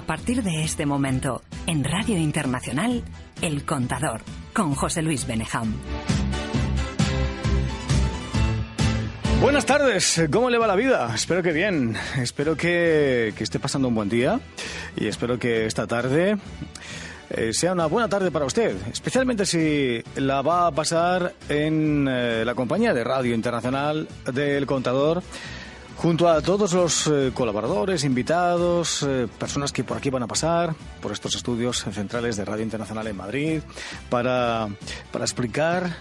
partir de este momento, en Radio Internacional, El Contador, con José Luis Benejam. Buenas tardes, ¿cómo le va la vida? Espero que bien, espero que esté pasando un buen día y espero que esta tarde sea una buena tarde para usted, especialmente si la va a pasar en la compañía de Radio Internacional del Contador, junto a todos los colaboradores, invitados, personas que por aquí van a pasar, por estos estudios centrales de Radio Internacional en Madrid, para explicar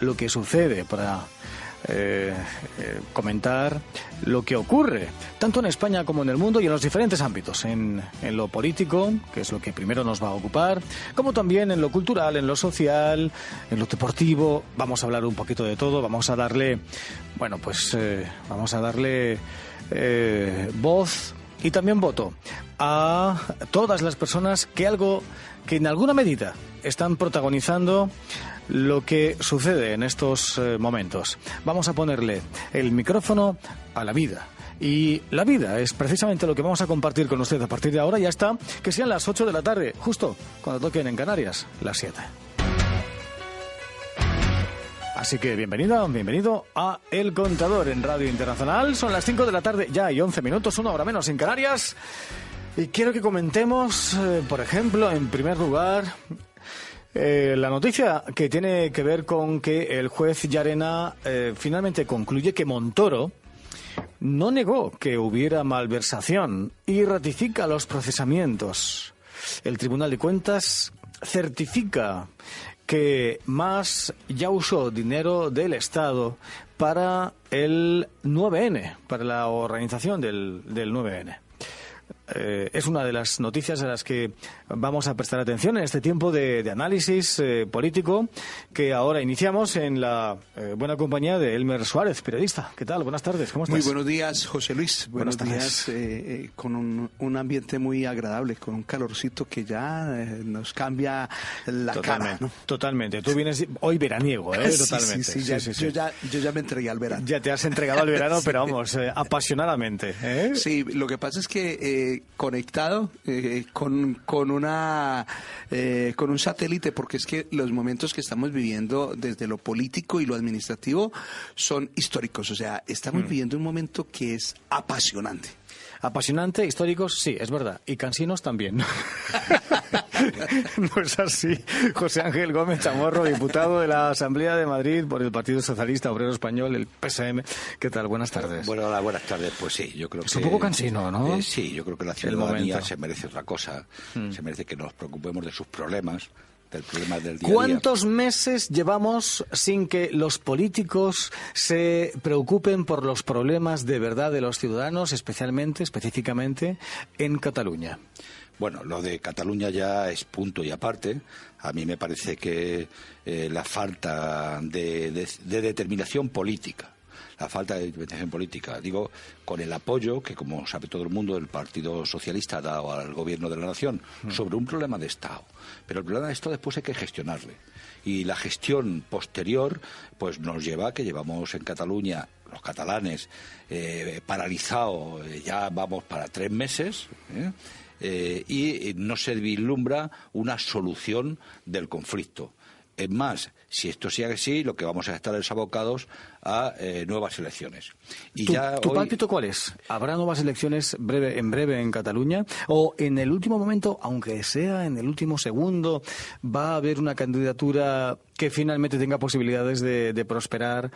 lo que sucede, para comentar lo que ocurre tanto en España como en el mundo y en los diferentes ámbitos, en lo político, que es lo que primero nos va a ocupar, como también en lo cultural, en lo social, en lo deportivo. Vamos a hablar un poquito de todo, vamos a darle voz y también voto a todas las personas que en alguna medida están protagonizando lo que sucede en estos momentos. Vamos a ponerle el micrófono a la vida. Y la vida es precisamente lo que vamos a compartir con usted a partir de ahora y hasta que sean las 8 de la tarde, justo cuando toquen en Canarias las 7. Así que bienvenido a El Contador en Radio Internacional. Son las 5 de la tarde, ya hay 11 minutos, una hora menos en Canarias. Y quiero que comentemos, por ejemplo, en primer lugar, la noticia que tiene que ver con que el juez Llarena finalmente concluye que Montoro no negó que hubiera malversación y ratifica los procesamientos. El Tribunal de Cuentas certifica que Mas ya usó dinero del Estado para el 9N, para la organización del 9N. Es una de las noticias a las que vamos a prestar atención en este tiempo de análisis político que ahora iniciamos en la buena compañía de Elmer Suárez, periodista. ¿Qué tal? Buenas tardes, ¿cómo estás? Muy buenos días, José Luis. Buenos días, con un ambiente muy agradable, con un calorcito que ya nos cambia la cara, ¿no? Totalmente. Tú vienes hoy veraniego, Totalmente. Sí. Yo ya me entregué al verano. Ya te has entregado al verano, pero vamos, apasionadamente. Sí, lo que pasa es que conectado con un satélite, porque es que los momentos que estamos viviendo desde lo político y lo administrativo son históricos. O sea, estamos viviendo un momento que es apasionante. Apasionante, históricos, sí, es verdad. Y cansinos también. ¿No es así? José Ángel Gómez Chamorro, diputado de la Asamblea de Madrid por el Partido Socialista Obrero Español, el PSM. ¿Qué tal? Buenas tardes. Bueno, hola, buenas tardes. Pues sí, yo creo que... Es un poco cansino, ¿no? Sí, yo creo que la ciudadanía se merece otra cosa. Se merece que nos preocupemos de sus problemas, del problema del día a día. ¿Cuántos meses llevamos sin que los políticos se preocupen por los problemas de verdad de los ciudadanos, específicamente en Cataluña? Bueno, lo de Cataluña ya es punto y aparte. A mí me parece que la falta de determinación política, digo, con el apoyo que, como sabe todo el mundo, el Partido Socialista ha dado al Gobierno de la Nación sobre un problema de Estado. Pero el problema de esto después hay que gestionarle. Y la gestión posterior pues nos lleva a que llevamos en Cataluña, los catalanes, paralizados, ya vamos para 3 meses, y no se vislumbra una solución del conflicto. Es más, si esto sigue así, lo que vamos a estar es abocados a nuevas elecciones. Y ¿Tu pálpito cuál es? ¿Habrá nuevas elecciones en breve en Cataluña? ¿O en el último momento, aunque sea en el último segundo, va a haber una candidatura que finalmente tenga posibilidades de prosperar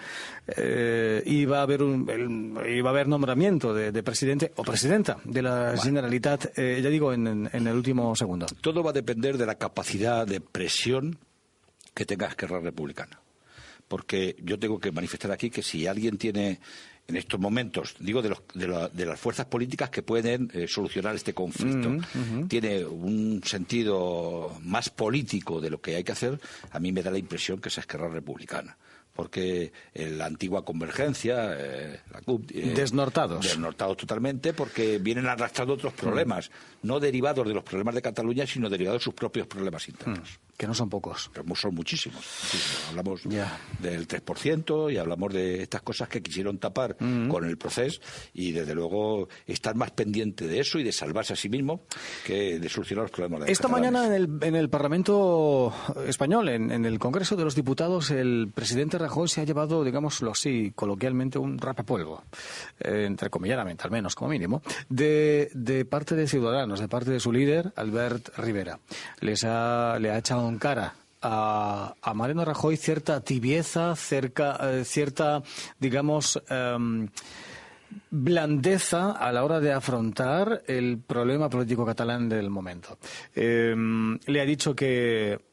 y va a haber nombramiento de presidente o presidenta de la Generalitat, ya digo, en el último segundo? Todo va a depender de la capacidad de presión que tenga Esquerra Republicana. Porque yo tengo que manifestar aquí que si alguien tiene en estos momentos, digo de las fuerzas políticas que pueden solucionar este conflicto, tiene un sentido más político de lo que hay que hacer, a mí me da la impresión que es Esquerra Republicana. Porque la antigua convergencia, la CUP... Desnortados totalmente, porque vienen arrastrando otros problemas, no derivados de los problemas de Cataluña, sino derivados de sus propios problemas internos. Que no son pocos. Son muchísimos. Hablamos del 3% y hablamos de estas cosas que quisieron tapar con el proceso, y desde luego están más pendientes de eso y de salvarse a sí mismo que de solucionar los problemas de los Esta catalanes. mañana en el Parlamento español, en el Congreso de los Diputados, el presidente Rajoy se ha llevado, digámoslo así, coloquialmente, un rapapolvo, entrecomilladamente, al menos, como mínimo, de parte de Ciudadanos, de parte de su líder, Albert Rivera. Le ha echado en cara a Mariano Rajoy cierta tibieza, cierta, digamos, blandeza a la hora de afrontar el problema político catalán del momento. Le ha dicho que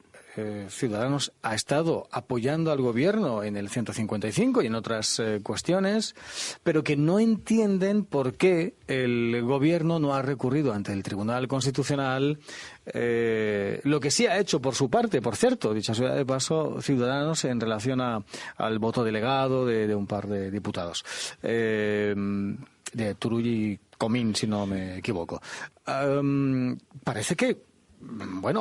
Ciudadanos ha estado apoyando al gobierno en el 155 y en otras cuestiones, pero que no entienden por qué el gobierno no ha recurrido ante el Tribunal Constitucional, lo que sí ha hecho por su parte, por cierto, dicha sea de paso, Ciudadanos, en relación al voto delegado de un par de diputados, de Turull y Comín, si no me equivoco. Parece que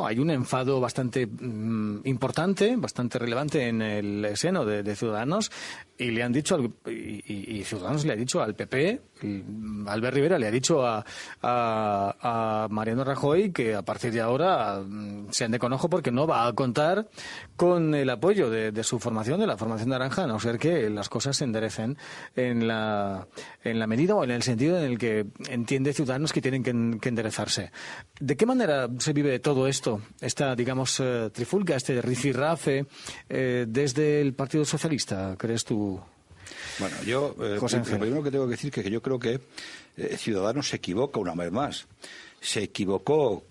hay un enfado bastante importante, bastante relevante en el seno de Ciudadanos, y le han dicho y Ciudadanos le ha dicho al PP, Albert Rivera le ha dicho a Mariano Rajoy que a partir de ahora se ande con ojo, porque no va a contar con el apoyo de su formación, de la formación naranja, a no ser que las cosas se enderecen en la medida o en el sentido en el que entiende Ciudadanos que tienen que enderezarse. ¿De qué manera se vive todo esto, esta, digamos, trifulca, este rifirrafe desde el Partido Socialista, crees tú? Bueno, yo lo primero que tengo que decir es que yo creo que Ciudadanos se equivoca una vez más. Se equivocó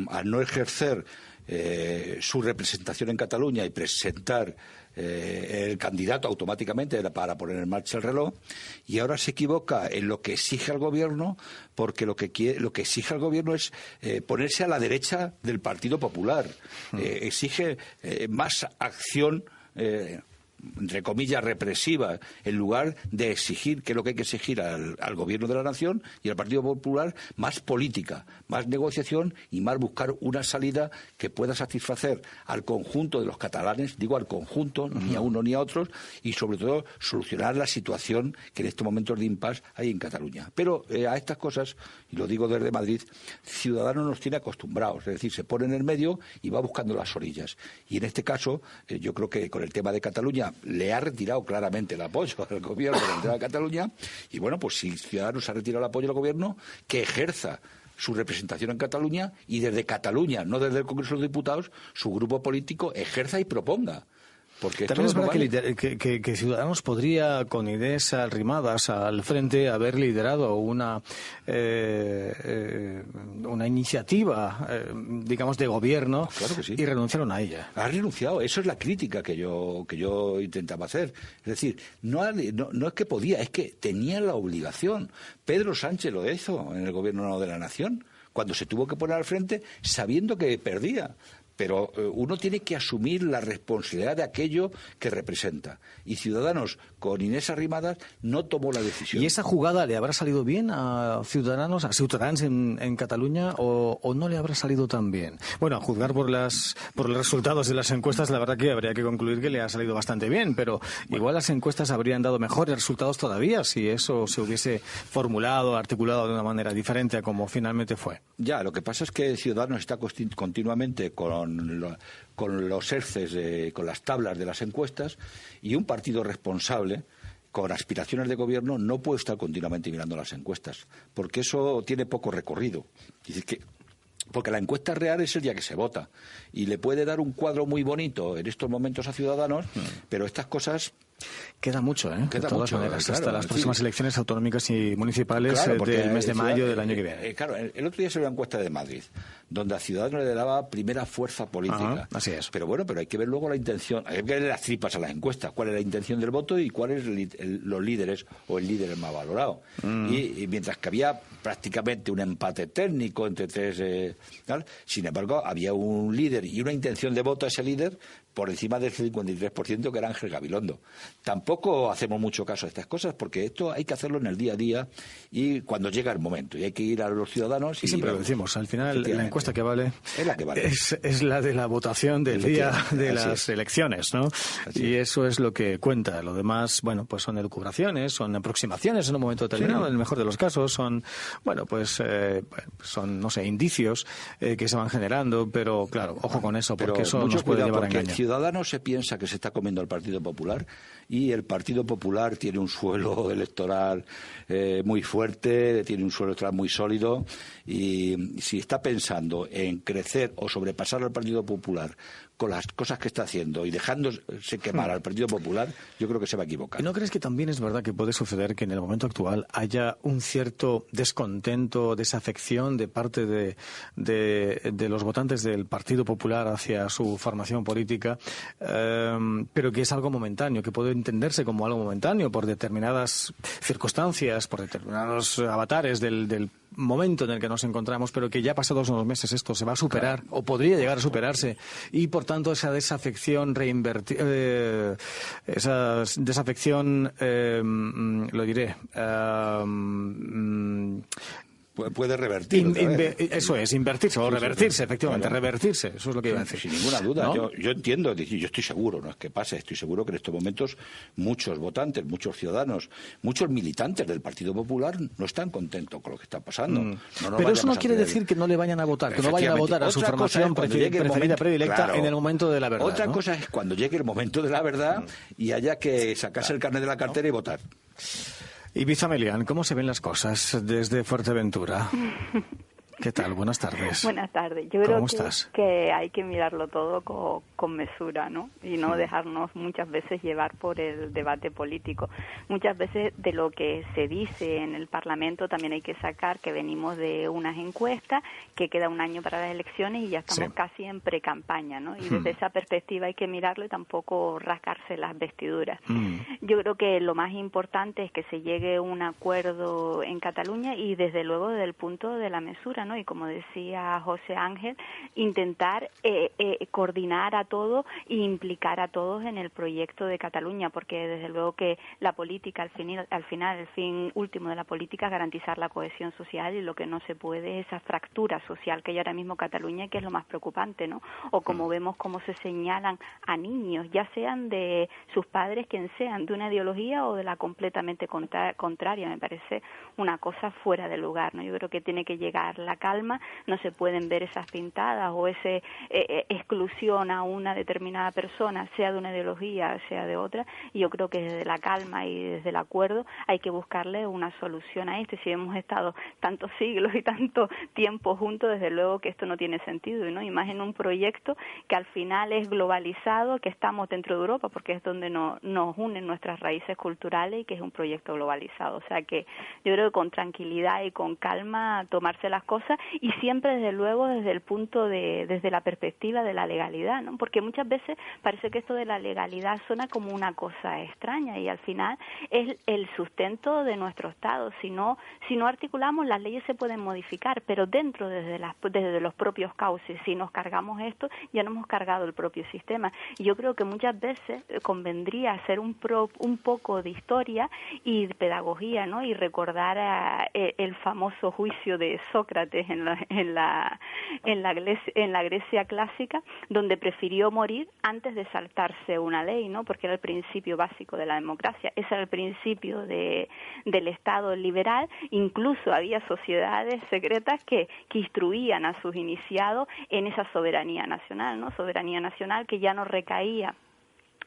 al no ejercer su representación en Cataluña y presentar el candidato automáticamente para poner en marcha el reloj, y ahora se equivoca en lo que exige al gobierno, porque lo que exige al gobierno es ponerse a la derecha del Partido Popular. Exige más acción entre comillas, represiva, en lugar de exigir, que es lo que hay que exigir al Gobierno de la Nación y al Partido Popular, más política, más negociación y más buscar una salida que pueda satisfacer al conjunto de los catalanes, digo al conjunto, ni a uno ni a otros, y sobre todo solucionar la situación que en estos momentos de impasse hay en Cataluña. Pero a estas cosas, y lo digo desde Madrid, Ciudadanos nos tiene acostumbrados, es decir, se pone en el medio y va buscando las orillas. Y en este caso, yo creo que con el tema de Cataluña le ha retirado claramente el apoyo al gobierno del tema de Cataluña, y bueno, pues si Ciudadanos ha retirado el apoyo al gobierno, que ejerza su representación en Cataluña, y desde Cataluña, no desde el Congreso de los Diputados, su grupo político ejerza y proponga. Porque también es verdad que Ciudadanos podría, con ideas arrimadas al frente, haber liderado una iniciativa, digamos, de gobierno, claro que sí, y renunciaron a ella. Ha renunciado, eso es la crítica que yo intentaba hacer. Es decir, no es que podía, es que tenía la obligación. Pedro Sánchez lo hizo en el Gobierno de la Nación, cuando se tuvo que poner al frente sabiendo que perdía. Pero uno tiene que asumir la responsabilidad de aquello que representa. Y Ciudadanos, con Inés Arrimadas, no tomó la decisión. ¿Y esa jugada le habrá salido bien a Ciudadanos en Cataluña, o no le habrá salido tan bien? Bueno, a juzgar por los resultados de las encuestas, la verdad que habría que concluir que le ha salido bastante bien, pero igual las encuestas habrían dado mejores resultados todavía si eso se hubiese formulado, articulado de una manera diferente a como finalmente fue. Ya, lo que pasa es que Ciudadanos está continuamente con los ERCES, con las tablas de las encuestas, y un partido responsable con aspiraciones de gobierno no puede estar continuamente mirando las encuestas, porque eso tiene poco recorrido. Porque la encuesta real es el día que se vota, y le puede dar un cuadro muy bonito en estos momentos a Ciudadanos, pero estas cosas... Queda mucho, de todas maneras, claro, hasta las próximas elecciones autonómicas y municipales, del mes de mayo del año que viene. Claro, el otro día se ve una encuesta de Madrid, donde a Ciudadanos le daba primera fuerza política. Así es. Pero bueno, hay que ver luego la intención, hay que ver las tripas a las encuestas, cuál es la intención del voto y cuáles los líderes o el líder más valorado. Y mientras que había prácticamente un empate técnico entre tres, sin embargo, había un líder y una intención de voto a ese líder por encima del 53% que era Ángel Gabilondo. Tampoco hacemos mucho caso a estas cosas porque esto hay que hacerlo en el día a día y cuando llega el momento. Y hay que ir a los ciudadanos. Y siempre lo decimos, al final la encuesta que vale es la que vale. Es la de la votación del día de las elecciones, ¿no? Y eso es lo que cuenta. Lo demás, bueno, pues son elucubraciones, son aproximaciones en un momento determinado, en el mejor de los casos, son, bueno, pues son, no sé, indicios que se van generando, pero claro, ojo con eso, porque eso nos puede llevar a engaño. El ciudadano se piensa que se está comiendo al Partido Popular y el Partido Popular tiene un suelo electoral muy fuerte, tiene un suelo electoral muy sólido y si está pensando en crecer o sobrepasar al Partido Popular con las cosas que está haciendo y dejándose quemar al Partido Popular, yo creo que se va a equivocar. ¿Y no crees que también es verdad que puede suceder que en el momento actual haya un cierto descontento, desafección de parte de los votantes del Partido Popular hacia su formación política, pero que es algo momentáneo, que puede entenderse como algo momentáneo por determinadas circunstancias, por determinados avatares del momento en el que nos encontramos, pero que ya pasados unos meses esto se va a superar o podría llegar a superarse y por tanto esa desafección lo diré, puede revertirse. Eso es, invertirse o revertirse, efectivamente, revertirse. Eso es lo que iba a decir. Sin ninguna duda. ¿No? Yo entiendo, yo estoy seguro, no es que pase, estoy seguro que en estos momentos muchos votantes, muchos ciudadanos, muchos militantes del Partido Popular no están contentos con lo que está pasando. Pero eso no quiere decir que no le vayan a votar, que no vayan a votar a su formación preferida, predilecta, en el momento de la verdad. Otra cosa es cuando llegue el momento de la verdad y haya que sacarse el carnet de la cartera y votar. Ibiza Melián, ¿cómo se ven las cosas desde Fuerteventura? ¿Qué tal? Buenas tardes. Buenas tardes. Yo creo que hay que mirarlo todo con mesura, ¿no? Y no dejarnos muchas veces llevar por el debate político. Muchas veces de lo que se dice en el Parlamento también hay que sacar que venimos de unas encuestas, que queda un año para las elecciones y ya estamos casi en pre-campaña, ¿no? Y desde esa perspectiva hay que mirarlo y tampoco rascarse las vestiduras. Yo creo que lo más importante es que se llegue a un acuerdo en Cataluña y desde luego desde el punto de la mesura, ¿no? Y como decía José Ángel, intentar coordinar a todos e implicar a todos en el proyecto de Cataluña, porque desde luego que la política, al final, el fin último de la política es garantizar la cohesión social y lo que no se puede es esa fractura social que hay ahora mismo en Cataluña, que es lo más preocupante, ¿no? O como vemos cómo se señalan a niños, ya sean de sus padres, quien sean, de una ideología o de la completamente contraria, me parece una cosa fuera de lugar, ¿no? Yo creo que tiene que llegar la calma, no se pueden ver esas pintadas o esa exclusión a una determinada persona, sea de una ideología, sea de otra, y yo creo que desde la calma y desde el acuerdo hay que buscarle una solución a esto. Si hemos estado tantos siglos y tanto tiempo juntos, desde luego que esto no tiene sentido, ¿no? Y más en un proyecto que al final es globalizado, que estamos dentro de Europa, porque es donde nos unen nuestras raíces culturales y que es un proyecto globalizado. O sea que yo creo que con tranquilidad y con calma tomarse las cosas y siempre desde luego desde la perspectiva de la legalidad, ¿no? Porque muchas veces parece que esto de la legalidad suena como una cosa extraña y al final es el sustento de nuestro Estado. Si no articulamos, las leyes se pueden modificar, pero dentro desde los propios cauces, si nos cargamos esto, ya no hemos cargado el propio sistema. Y yo creo que muchas veces convendría hacer un poco de historia y de pedagogía, ¿no? Y recordar el famoso juicio de Sócrates en la Grecia clásica, donde prefirió morir antes de saltarse una ley, ¿no? Porque era el principio básico de la democracia, ese era el principio del Estado liberal. Incluso había sociedades secretas que instruían a sus iniciados en esa soberanía nacional, ¿no? Soberanía nacional que ya no recaía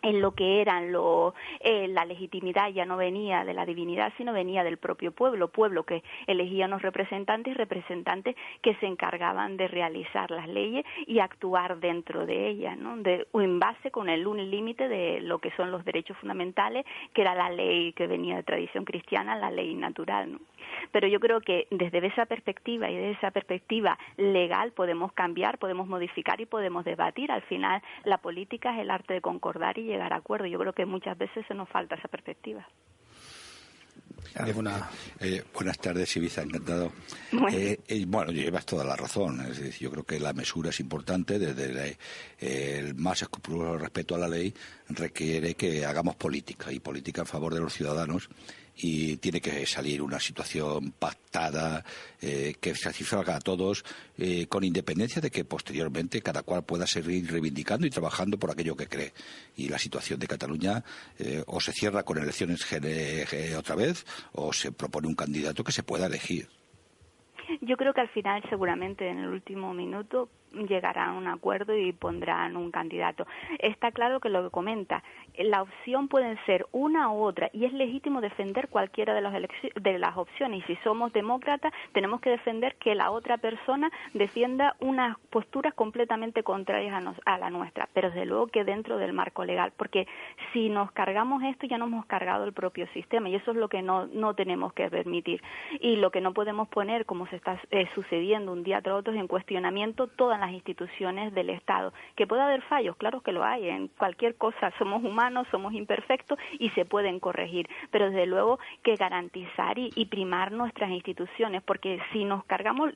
en lo que eran la legitimidad, ya no venía de la divinidad, sino venía del propio pueblo que elegía unos representantes y representantes que se encargaban de realizar las leyes y actuar dentro de ellas, ¿no? En base con un límite de lo que son los derechos fundamentales, que era la ley que venía de tradición cristiana, la ley natural, ¿no? Pero yo creo que desde esa perspectiva y desde esa perspectiva legal podemos cambiar, podemos modificar y podemos debatir. Al final la política es el arte de concordar y llegar a acuerdo. Yo creo que muchas veces se nos falta esa perspectiva. Buenas tardes, Ibiza, encantado. Bueno, llevas toda la razón. Es decir, yo creo que la mesura es importante. Desde el más escrupuloso respeto a la ley requiere que hagamos política, y política en favor de los ciudadanos. Y tiene que salir una situación pactada que satisfaga a todos, con independencia de que posteriormente cada cual pueda seguir reivindicando y trabajando por aquello que cree. Y la situación de Cataluña o se cierra con elecciones otra vez, o se propone un candidato que se pueda elegir. Yo creo que al final, seguramente en el último minuto, llegarán a un acuerdo y pondrán un candidato. Está claro que lo que comenta, la opción pueden ser una u otra, y es legítimo defender cualquiera de las opciones, y si somos demócratas tenemos que defender que la otra persona defienda unas posturas completamente contrarias a la nuestra, pero desde luego que dentro del marco legal, porque si nos cargamos esto ya nos hemos cargado el propio sistema, y eso es lo que no tenemos que permitir, y lo que no podemos poner, como se está sucediendo un día tras otro, es en cuestionamiento todas las instituciones del Estado. Que puede haber fallos, claro que lo hay, en cualquier cosa, somos humanos, somos imperfectos y se pueden corregir, pero desde luego que garantizar y primar nuestras instituciones, porque si nos cargamos,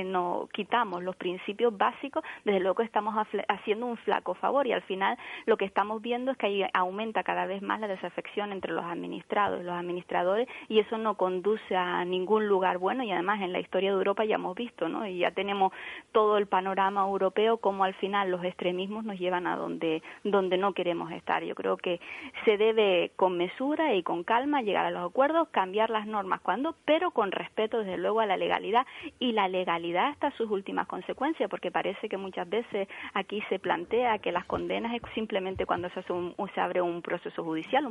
no quitamos los principios básicos, desde luego que estamos haciendo un flaco favor, y al final lo que estamos viendo es que ahí aumenta cada vez más la desafección entre los administrados y los administradores, y eso no conduce a ningún lugar bueno, y además en la historia de Europa ya hemos visto, ¿no? Y ya tenemos todo el panorama europeo, como al final los extremismos nos llevan a donde no queremos estar. Yo creo que se debe con mesura y con calma llegar a los acuerdos, cambiar las normas pero con respeto desde luego a la legalidad, y la legalidad hasta sus últimas consecuencias, porque parece que muchas veces aquí se plantea que las condenas es simplemente cuando se abre un proceso judicial,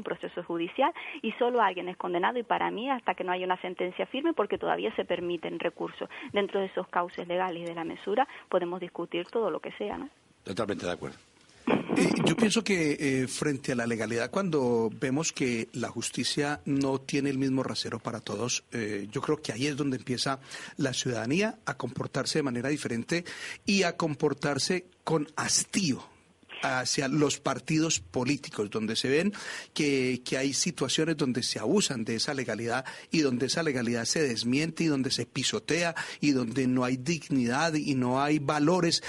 y solo alguien es condenado, y para mí hasta que no haya una sentencia firme, porque todavía se permiten recursos dentro de esos cauces legales y de la mesura, podemos discutir todo lo que sea, ¿no? Totalmente de acuerdo. Yo pienso que frente a la legalidad, cuando vemos que la justicia no tiene el mismo rasero para todos, yo creo que ahí es donde empieza la ciudadanía a comportarse de manera diferente y a comportarse con hastío hacia los partidos políticos, donde se ven que hay situaciones donde se abusan de esa legalidad, y donde esa legalidad se desmiente, y donde se pisotea, y donde no hay dignidad y no hay valores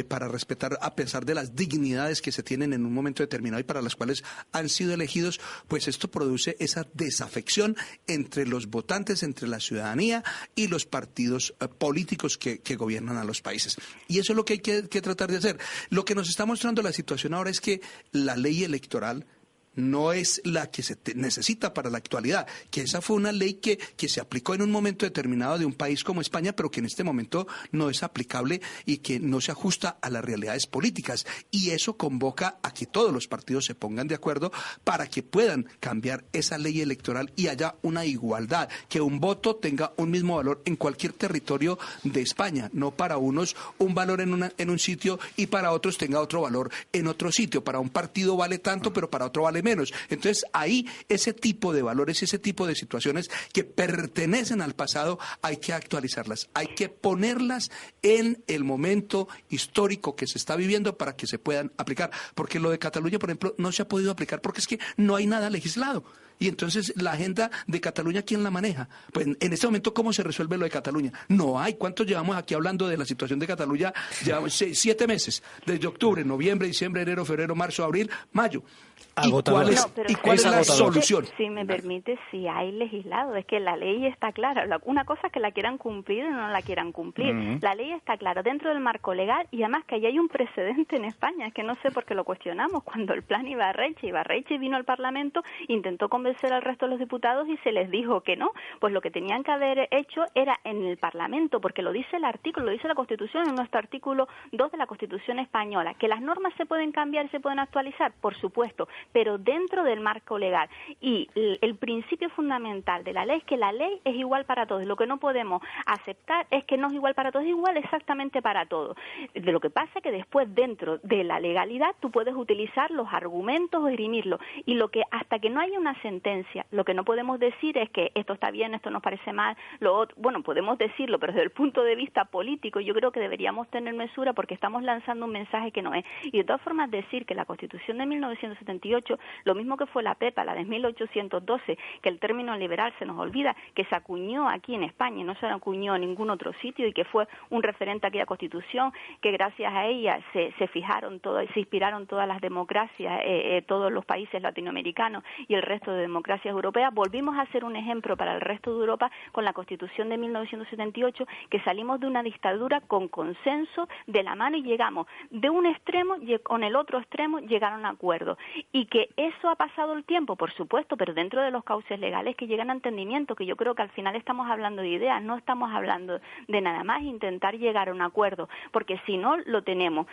para respetar, a pesar de las dignidades que se tienen en un momento determinado y para las cuales han sido elegidos. Pues esto produce esa desafección entre los votantes, entre la ciudadanía y los partidos políticos que gobiernan a los países. Y eso es lo que hay que tratar de hacer. Lo que nos está mostrando la situación ahora es que la ley electoral no es la que se necesita para la actualidad, que esa fue una ley que se aplicó en un momento determinado de un país como España, pero que en este momento no es aplicable y que no se ajusta a las realidades políticas. Y eso convoca a que todos los partidos se pongan de acuerdo para que puedan cambiar esa ley electoral y haya una igualdad, que un voto tenga un mismo valor en cualquier territorio de España, no para unos un valor en un sitio y para otros tenga otro valor en otro sitio. Para un partido vale tanto, pero para otro vale menos. Entonces ahí ese tipo de valores, ese tipo de situaciones que pertenecen al pasado, hay que actualizarlas, hay que ponerlas en el momento histórico que se está viviendo para que se puedan aplicar, porque lo de Cataluña, por ejemplo, no se ha podido aplicar porque es que no hay nada legislado. Y entonces la agenda de Cataluña, ¿quién la maneja? Pues en este momento, ¿cómo se resuelve lo de Cataluña? No hay. ¿Cuántos llevamos aquí hablando de la situación de Cataluña? Llevamos 7 meses, desde octubre, noviembre, diciembre, enero, febrero, marzo, abril, mayo. ¿Y cuál es la solución? Si me permite, si hay legislado, es que la ley está clara. Una cosa es que la quieran cumplir o no la quieran cumplir. La ley está clara dentro del marco legal, y además que ahí hay un precedente en España, es que no sé por qué lo cuestionamos. Cuando el plan Ibarretxe vino al Parlamento, intentó convencer al resto de los diputados y se les dijo que no. Pues lo que tenían que haber hecho era en el Parlamento, porque lo dice el artículo, lo dice la Constitución, en nuestro artículo 2 de la Constitución española, que las normas se pueden cambiar y se pueden actualizar, por supuesto, pero dentro del marco legal. Y el principio fundamental de la ley es que la ley es igual para todos. Lo que no podemos aceptar es que no es igual para todos, es igual exactamente para todos. De lo que pasa es que después, dentro de la legalidad, tú puedes utilizar los argumentos o esgrimirlos. Y lo que hasta que no haya una sentencia sentencia. Lo que no podemos decir es que esto está bien, esto nos parece mal, lo otro, bueno, podemos decirlo, pero desde el punto de vista político yo creo que deberíamos tener mesura porque estamos lanzando un mensaje que no es. Y de todas formas decir que la Constitución de 1978, lo mismo que fue la PEPA, la de 1812, que el término liberal se nos olvida, que se acuñó aquí en España y no se acuñó en ningún otro sitio y que fue un referente a aquella Constitución, que gracias a ella se fijaron todas, se inspiraron todas las democracias, todos los países latinoamericanos y el resto de democracias europeas. Volvimos a ser un ejemplo para el resto de Europa con la Constitución de 1978, que salimos de una dictadura con consenso de la mano y llegamos de un extremo y con el otro extremo llegaron a acuerdos. Y que eso ha pasado el tiempo, por supuesto, pero dentro de los cauces legales que llegan a entendimiento, que yo creo que al final estamos hablando de ideas, no estamos hablando de nada más intentar llegar a un acuerdo, porque si no lo tenemos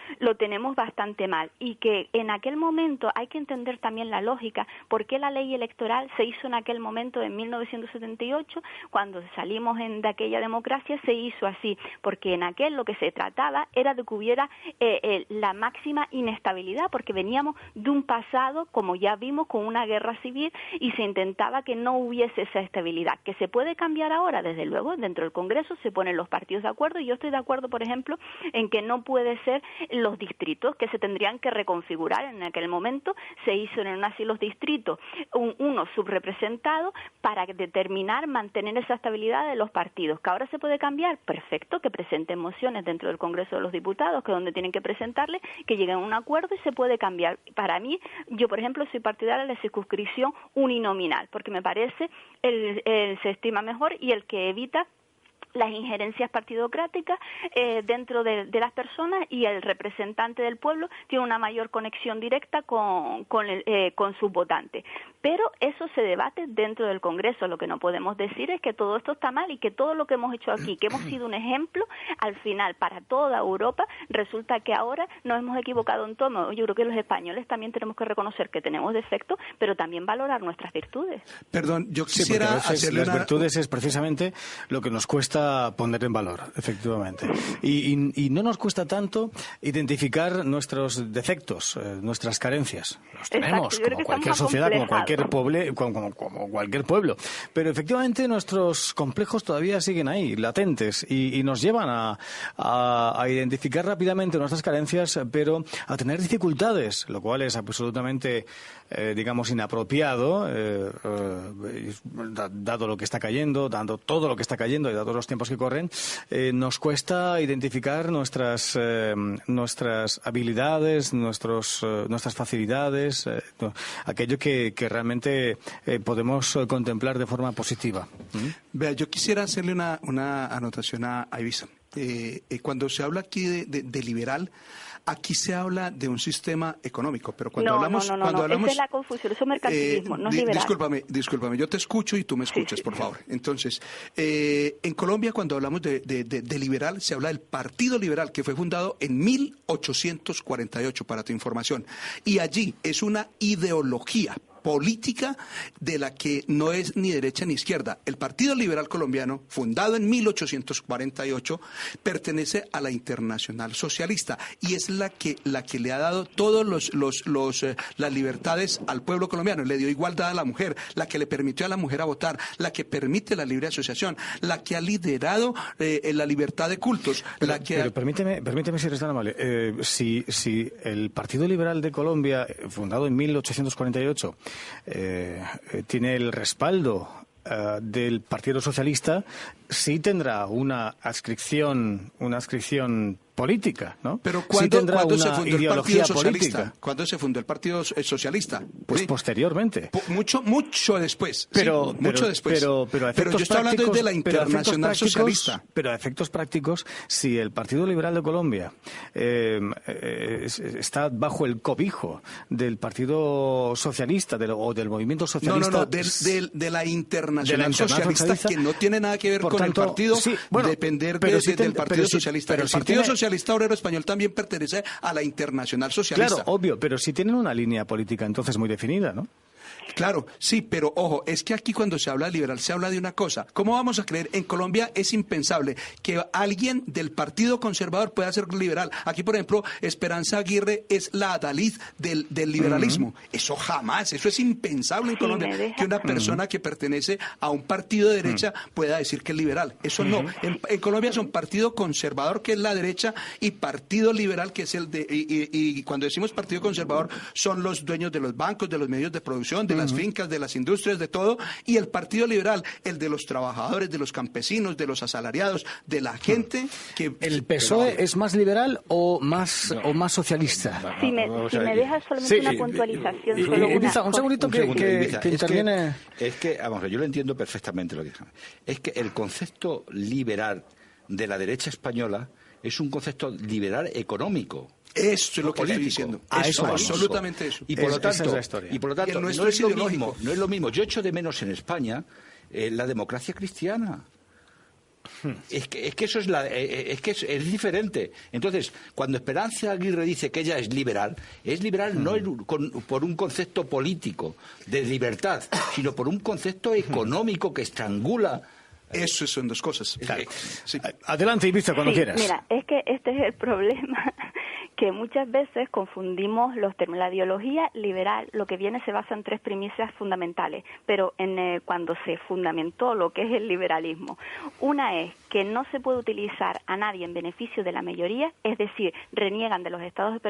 bastante mal. Y que en aquel momento hay que entender también la lógica, por qué la ley electoral se hizo en aquel momento en 1978, cuando salimos de aquella democracia se hizo así, porque en aquel lo que se trataba era de que hubiera la máxima inestabilidad, porque veníamos de un pasado, como ya vimos, con una guerra civil y se intentaba que no hubiese esa estabilidad. ¿Que se puede cambiar ahora? Desde luego, dentro del Congreso se ponen los partidos de acuerdo y yo estoy de acuerdo, por ejemplo, en que no puede ser los distritos, que se tendrían que reconfigurar. En aquel momento se hizo así los distritos, uno subrepresentado para determinar, mantener esa estabilidad de los partidos. ¿Que ahora se puede cambiar? Perfecto, que presenten mociones dentro del Congreso de los Diputados, que es donde tienen que presentarle, que lleguen a un acuerdo y se puede cambiar. Para mí, yo por ejemplo soy partidaria de la circunscripción uninominal, porque me parece se estima mejor y el que evita las injerencias partidocráticas dentro de las personas, y el representante del pueblo tiene una mayor conexión directa con sus votantes. Pero eso se debate dentro del Congreso. Lo que no podemos decir es que todo esto está mal y que todo lo que hemos hecho aquí, que hemos sido un ejemplo, al final para toda Europa, resulta que ahora nos hemos equivocado en todo. Yo creo que los españoles también tenemos que reconocer que tenemos defectos, pero también valorar nuestras virtudes. Perdón, yo quisiera hacerle las virtudes es precisamente lo que nos cuesta poner en valor, efectivamente. Y no nos cuesta tanto identificar nuestros defectos, nuestras carencias. Los tenemos, como cualquier sociedad, como cualquier pueblo. Pero efectivamente nuestros complejos todavía siguen ahí, latentes, y nos llevan a identificar rápidamente nuestras carencias, pero a tener dificultades, lo cual es absolutamente, inapropiado, dado lo que está cayendo, dando todo lo que está cayendo y dado los tiempos que corren. Nos cuesta identificar nuestras habilidades, nuestras facilidades, aquello que realmente podemos contemplar de forma positiva. Vea, yo quisiera hacerle una anotación a Ibiza. Cuando se habla aquí de liberal, aquí se habla de un sistema económico, pero cuando hablamos... Esa es la confusión, eso es mercantilismo, no es liberal. Discúlpame, yo te escucho y tú me escuchas, sí. Por favor. Entonces, en Colombia, cuando hablamos de liberal, se habla del Partido Liberal, que fue fundado en 1848, para tu información. Y allí es una ideología política de la que no es ni derecha ni izquierda. El Partido Liberal Colombiano, fundado en 1848, pertenece a la Internacional Socialista y es la que le ha dado todos las libertades al pueblo colombiano. Le dio igualdad a la mujer, la que le permitió a la mujer a votar, la que permite la libre asociación, la que ha liderado la libertad de cultos. Pero permíteme si eres tan amable. Si el Partido Liberal de Colombia, fundado en 1848, tiene el respaldo del Partido Socialista, sí tendrá una adscripción política, ¿no? Pero ¿cuándo se fundó el Partido Socialista? ¿Cuándo se fundó el Partido Socialista? Pues sí, posteriormente. Mucho después. Pero yo estoy hablando de la Internacional Socialista. Pero a efectos prácticos, si el Partido Liberal de Colombia está bajo el cobijo del Partido Socialista o del movimiento socialista... No, de la Internacional Socialista, que no tiene nada que ver con el partido, depender del Partido Socialista. El Partido Socialista Obrero Español también pertenece a la Internacional Socialista. Claro, obvio, pero si tienen una línea política entonces muy definida, ¿no? Claro, sí, pero ojo, es que aquí cuando se habla de liberal se habla de una cosa. ¿Cómo vamos a creer? En Colombia es impensable que alguien del Partido Conservador pueda ser liberal. Aquí, por ejemplo, Esperanza Aguirre es la adalid del liberalismo. Eso jamás, eso es impensable en Colombia, que una persona que pertenece a un partido de derecha pueda decir que es liberal. Eso no. En Colombia son partido conservador, que es la derecha, y partido liberal, que es el de... Y cuando decimos partido conservador, son los dueños de los bancos, de los medios de producción, de las fincas, de las industrias, de todo, y el partido liberal, el de los trabajadores, de los campesinos, de los asalariados, de la gente que... ¿El PSOE es más liberal o más socialista? Si me dejas solamente una puntualización. Un segundito que interviene... Es que, vamos, yo lo entiendo perfectamente lo que dicen. Es que el concepto liberal de la derecha española es un concepto liberal económico. Eso es lo que estoy diciendo. Eso, absolutamente eso. Y por lo tanto, no no es lo mismo. Yo echo de menos en España la democracia cristiana. Es que eso es diferente. Entonces, cuando Esperanza Aguirre dice que ella es liberal no por un concepto político de libertad, sino por un concepto económico que estrangula. Eso son dos cosas. Claro. Sí. Adelante, Ibiza, cuando quieras. Mira, es que este es el problema, que muchas veces confundimos los términos. La ideología liberal, lo que viene, se basa en tres premisas fundamentales, pero cuando se fundamentó lo que es el liberalismo, una es que no se puede utilizar a nadie en beneficio de la mayoría, es decir, reniegan de los estados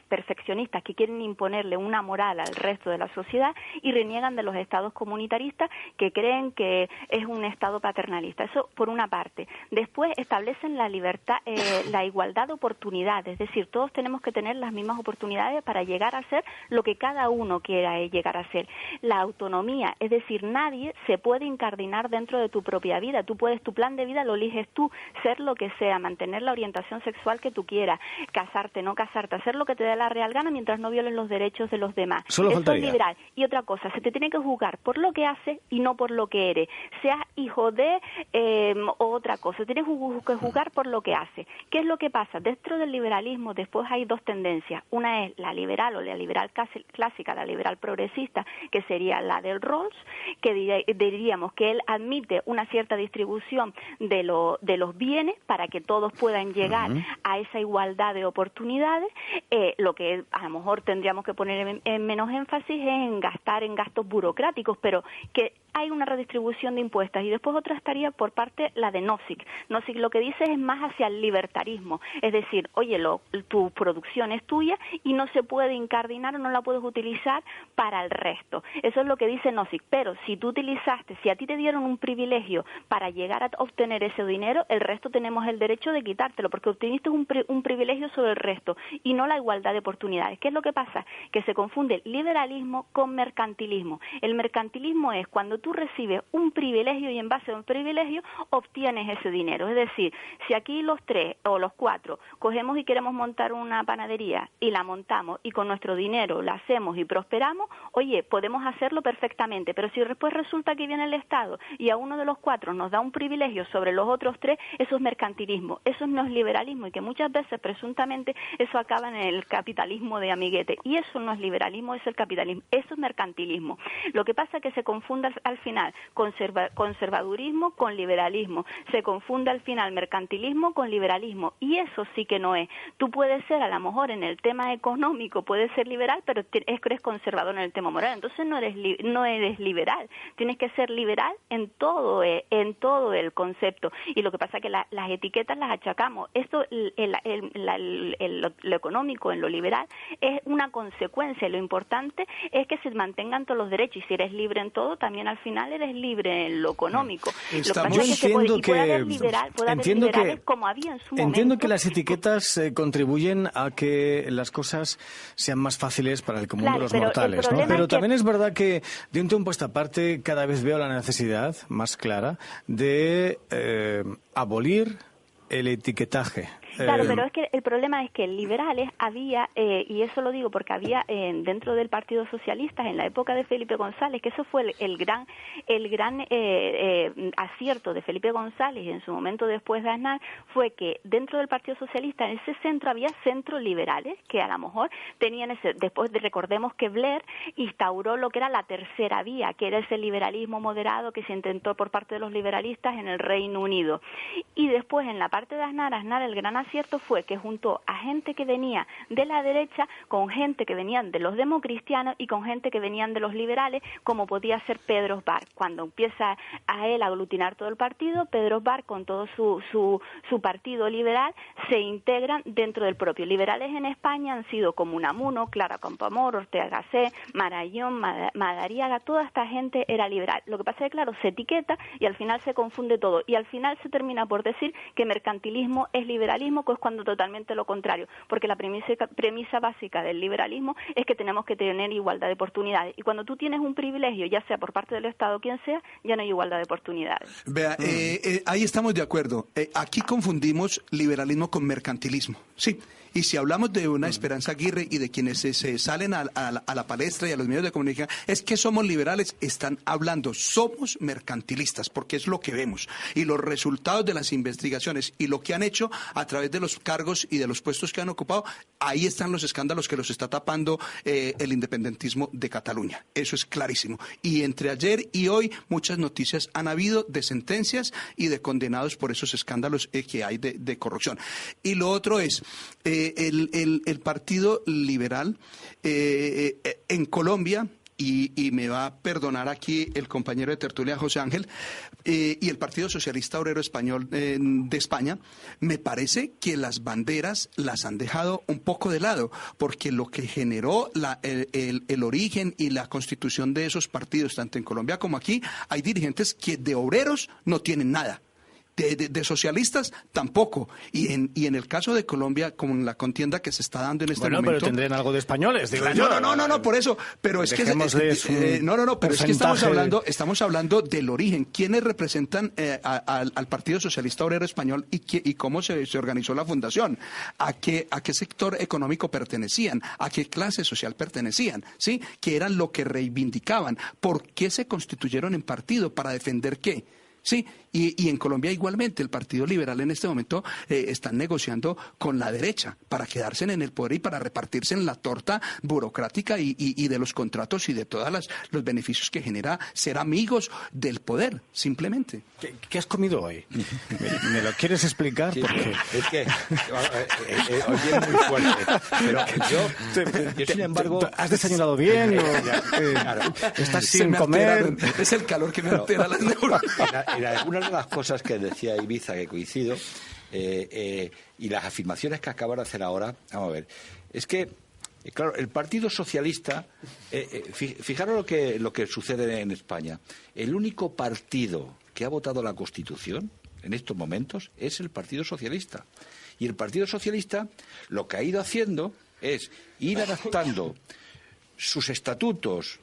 perfeccionistas que quieren imponerle una moral al resto de la sociedad, y reniegan de los estados comunitaristas que creen que es un estado paternalista. Eso por una parte. Después establecen la libertad, la igualdad de oportunidades, es decir, todos tenemos que tener las mismas oportunidades para llegar a ser lo que cada uno quiera llegar a ser. La autonomía, es decir, nadie se puede incardinar dentro de tu propia vida. Tu plan de vida lo eliges tú, ser lo que sea, mantener la orientación sexual que tú quieras, casarte, no casarte, hacer lo que te dé la real gana mientras no violes los derechos de los demás. Solo Eso faltaría. es liberal. Y otra cosa, se te tiene que juzgar por lo que haces y no por lo que eres. Seas hijo de otra cosa, tienes que juzgar por lo que hace. ¿Qué es lo que pasa? Dentro del liberalismo después hay dos tendencias. Una es la liberal o la liberal clásica, la liberal progresista, que sería la del Rawls, que diríamos que él admite una cierta distribución de los bienes para que todos puedan llegar a esa igualdad de oportunidades. Lo que a lo mejor tendríamos que poner en menos énfasis es en gastar en gastos burocráticos, pero que hay una redistribución de impuestos. Y después otra estaría por parte la de Nozick. Nozick lo que dice es más hacia el libertarismo, es decir, oye, tu producción es tuya y no se puede incardinar o no la puedes utilizar para el resto. Eso es lo que dice Nozick. Pero si a ti te dieron un privilegio para llegar a obtener ese dinero, el resto tenemos el derecho de quitártelo, porque obtuviste un privilegio sobre el resto y no la igualdad de oportunidades. ¿Qué es lo que pasa? Que se confunde liberalismo con mercantilismo. El mercantilismo es cuando tú recibes un privilegio y en base a un privilegio obtienes ese dinero. Es decir, si aquí los tres o los cuatro cogemos y queremos montar una panadería y la montamos y con nuestro dinero la hacemos y prosperamos, oye, podemos hacerlo perfectamente, pero si después resulta que viene el Estado y a uno de los cuatro nos da un privilegio sobre los otros tres, eso es mercantilismo, eso es neoliberalismo, y que muchas veces presuntamente eso acaba en el capitalismo de amiguete, y eso no es liberalismo, es el capitalismo, eso es mercantilismo. Lo que pasa es que se confunde al final conservadurismo con liberalismo, se confunde al final mercantilismo con liberalismo, y eso sí que no es. Tú puedes ser, a lo mejor en el tema económico puedes ser liberal, pero eres conservador en el tema moral, entonces no eres liberal. Tienes que ser liberal en todo el concepto, y lo que pasa es que las etiquetas las achacamos. Esto, lo económico en lo liberal es una consecuencia, lo importante es que se mantengan todos los derechos, y si eres libre en todo, también al final eres libre en lo económico. Lo que pasa es que puede haber liberales como había en su momento. Entiendo que las etiquetas contribuyen a que las cosas sean más fáciles para el común de los mortales, ¿no? Pero también es verdad que de un tiempo a esta parte cada vez veo la necesidad más clara de abolir el etiquetaje. Claro, pero es que el problema es que liberales había, y eso lo digo porque había dentro del Partido Socialista en la época de Felipe González, que eso fue el gran acierto de Felipe González en su momento después de Aznar, fue que dentro del Partido Socialista en ese centro había centros liberales que a lo mejor tenían después recordemos que Blair instauró lo que era la tercera vía, que era ese liberalismo moderado que se intentó por parte de los liberalistas en el Reino Unido. Y después en la parte de Aznar el gran acierto fue que juntó a gente que venía de la derecha con gente que venían de los democristianos y con gente que venían de los liberales, como podía ser Pedro Sbar. Cuando empieza a él a aglutinar todo el partido, Pedro Sbar con todo su partido liberal se integran dentro del propio. Liberales en España han sido como Unamuno, Clara Campoamor, Ortega Gasset, Marañón, Madariaga, toda esta gente era liberal. Lo que pasa es que, claro, se etiqueta y al final se confunde todo. Y al final se termina por decir que mercantilismo es liberalismo, que es cuando totalmente lo contrario. Porque la premisa básica del liberalismo es que tenemos que tener igualdad de oportunidades. Y cuando tú tienes un privilegio, ya sea por parte del Estado o quien sea, ya no hay igualdad de oportunidades. Vea, ahí estamos de acuerdo. Aquí confundimos liberalismo con mercantilismo. Sí. Y si hablamos de una Esperanza Aguirre y de quienes se salen a la palestra y a los medios de comunicación, es que somos liberales, están hablando, somos mercantilistas, porque es lo que vemos. Y los resultados de las investigaciones y lo que han hecho a través de los cargos y de los puestos que han ocupado, ahí están los escándalos que los está tapando el independentismo de Cataluña. Eso es clarísimo. Y entre ayer y hoy muchas noticias han habido de sentencias y de condenados por esos escándalos que hay de corrupción. Y lo otro es... El Partido Liberal en Colombia, y me va a perdonar aquí el compañero de tertulia José Ángel, y el Partido Socialista Obrero Español de España, me parece que las banderas las han dejado un poco de lado, porque lo que generó el origen y la constitución de esos partidos, tanto en Colombia como aquí, hay dirigentes que de obreros no tienen nada. De socialistas tampoco. Y en el caso de Colombia, con la contienda que se está dando en este momento... Bueno, pero tendrían algo de españoles, digo yo. No, por eso. Pero es que... pero es que estamos hablando del origen. ¿Quiénes representan al Partido Socialista Obrero Español y cómo se organizó la fundación? ¿A qué sector económico pertenecían? ¿A qué clase social pertenecían? ¿Sí? ¿Qué eran lo que reivindicaban? ¿Por qué se constituyeron en partido? ¿Para defender qué? Sí, y en Colombia igualmente el Partido Liberal en este momento están negociando con la derecha para quedarse en el poder y para repartirse en la torta burocrática y de los contratos y de todos los beneficios que genera ser amigos del poder, simplemente. ¿Qué has comido hoy? ¿Me lo quieres explicar? Sí, porque... es que hoy es muy fuerte, pero yo sin embargo... ¿Has desayunado bien? Claro. ¿Estás sin comer? Es el calor que me altera las neuronas. En algunas de las cosas que decía Ibiza, que coincido, y las afirmaciones que acaba de hacer ahora, vamos a ver, es que, claro, el Partido Socialista, fijaros lo que sucede en España. El único partido que ha votado la Constitución en estos momentos es el Partido Socialista. Y el Partido Socialista lo que ha ido haciendo es ir adaptando sus estatutos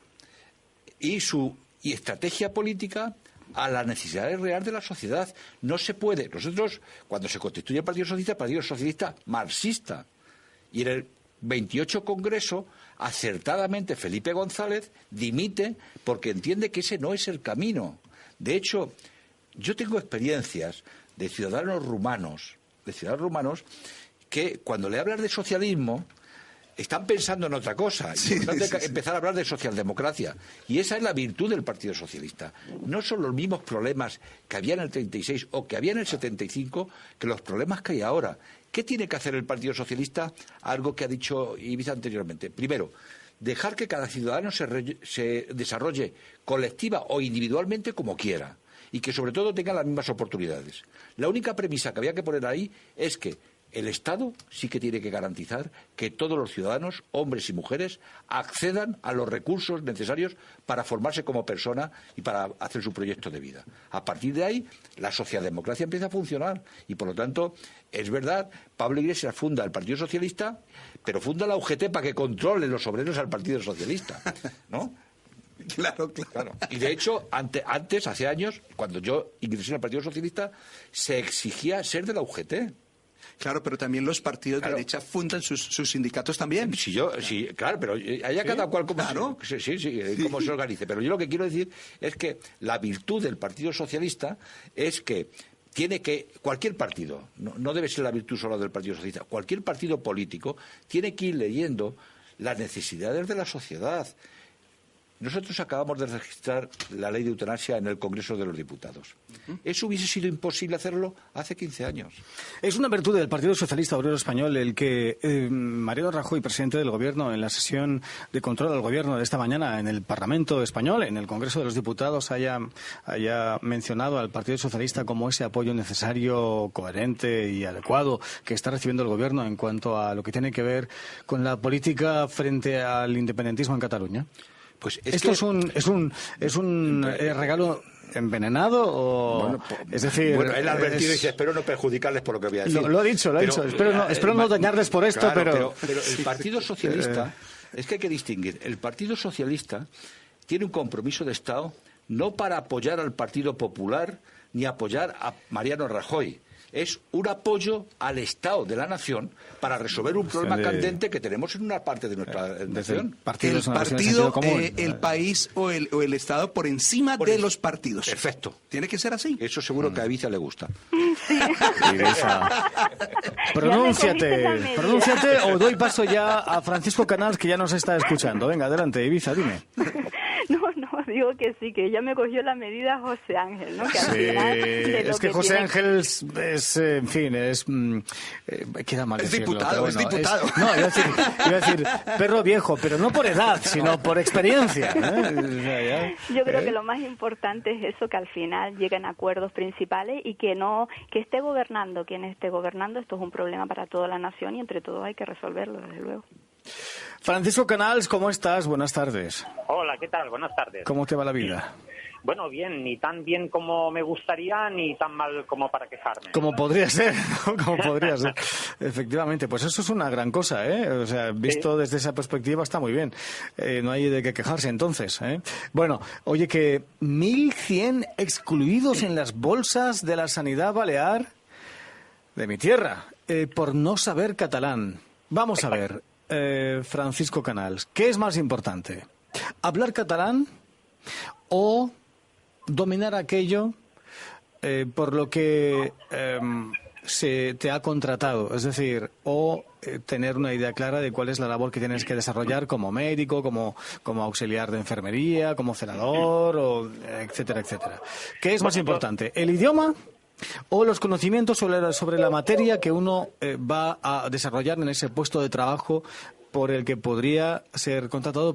y estrategia política a las necesidades reales de la sociedad. No se puede. Nosotros, cuando se constituye el Partido Socialista marxista, y en el 28 Congreso, acertadamente Felipe González dimite porque entiende que ese no es el camino. De hecho, yo tengo experiencias de ciudadanos rumanos que cuando le hablas de socialismo están pensando en otra cosa. Es importante empezar a hablar de socialdemocracia. Y esa es la virtud del Partido Socialista. No son los mismos problemas que había en el 36 o que había en el 75 que los problemas que hay ahora. ¿Qué tiene que hacer el Partido Socialista? Algo que ha dicho Ibiza anteriormente. Primero, dejar que cada ciudadano se desarrolle colectiva o individualmente como quiera. Y que sobre todo tenga las mismas oportunidades. La única premisa que había que poner ahí es que el Estado sí que tiene que garantizar que todos los ciudadanos, hombres y mujeres, accedan a los recursos necesarios para formarse como persona y para hacer su proyecto de vida. A partir de ahí, la socialdemocracia empieza a funcionar y, por lo tanto, es verdad, Pablo Iglesias funda el Partido Socialista, pero funda la UGT para que controle los obreros al Partido Socialista, ¿no? Claro. Y de hecho, antes, hace años, cuando yo ingresé en el Partido Socialista, se exigía ser de la UGT. Claro, pero también los partidos de derecha fundan sus sindicatos también. Sí, claro, pero haya cada cual como, como se organice. Pero yo lo que quiero decir es que la virtud del Partido Socialista es que cualquier partido, no debe ser la virtud solo del Partido Socialista, cualquier partido político tiene que ir leyendo las necesidades de la sociedad. Nosotros acabamos de registrar la ley de eutanasia en el Congreso de los Diputados. Eso hubiese sido imposible hacerlo hace 15 años. Es una virtud del Partido Socialista Obrero Español el que Mariano Rajoy, presidente del Gobierno, en la sesión de control al Gobierno de esta mañana en el Parlamento Español, en el Congreso de los Diputados, haya mencionado al Partido Socialista como ese apoyo necesario, coherente y adecuado que está recibiendo el Gobierno en cuanto a lo que tiene que ver con la política frente al independentismo en Cataluña. Pues ¿Esto es un regalo envenenado o...? Es decir... Bueno, él ha advertido y dice, espero no perjudicarles por lo que voy a decir. Lo ha dicho. Espero no dañarles por esto, claro, pero el Partido Socialista... Es que hay que distinguir. El Partido Socialista tiene un compromiso de Estado no para apoyar al Partido Popular ni apoyar a Mariano Rajoy. Es un apoyo al Estado de la nación para resolver un problema candente que tenemos en una parte de nuestra nación. El país o el Estado por encima de los partidos. Perfecto. Tiene que ser así. Eso seguro que a Ibiza le gusta. Sí. Ibiza. Pronúnciate o doy paso ya a Francisco Canals, que ya nos está escuchando. Venga, adelante, Ibiza, dime. No, digo que sí, que ya me cogió la medida José Ángel, ¿no? Que al final es que José Ángel es, en fin, queda mal decirlo. Es diputado. Iba a decir perro viejo, pero no por edad, sino por experiencia. Yo creo que lo más importante es eso, que al final lleguen a acuerdos principales y que esté gobernando quien esté gobernando. Esto es un problema para toda la nación y entre todos hay que resolverlo, desde luego. Francisco Canals, ¿cómo estás? Buenas tardes. Hola, ¿qué tal? Buenas tardes. ¿Cómo te va la vida? Bueno, bien, ni tan bien como me gustaría, ni tan mal como para quejarme. Como podría ser, ¿no? Como podría ser. Efectivamente, pues eso es una gran cosa, ¿eh? O sea, visto desde esa perspectiva está muy bien. No hay de qué quejarse entonces, ¿eh? Bueno, oye, que 1.100 excluidos en las bolsas de la sanidad balear de mi tierra por no saber catalán. Vamos a ver, Francisco Canals, ¿qué es más importante? ¿Hablar catalán o dominar aquello por lo que se te ha contratado? Es decir, o tener una idea clara de cuál es la labor que tienes que desarrollar como médico, como auxiliar de enfermería, como celador, o etcétera, etcétera. ¿Qué es más importante, el idioma o los conocimientos sobre la materia que uno va a desarrollar en ese puesto de trabajo por el que podría ser contratado o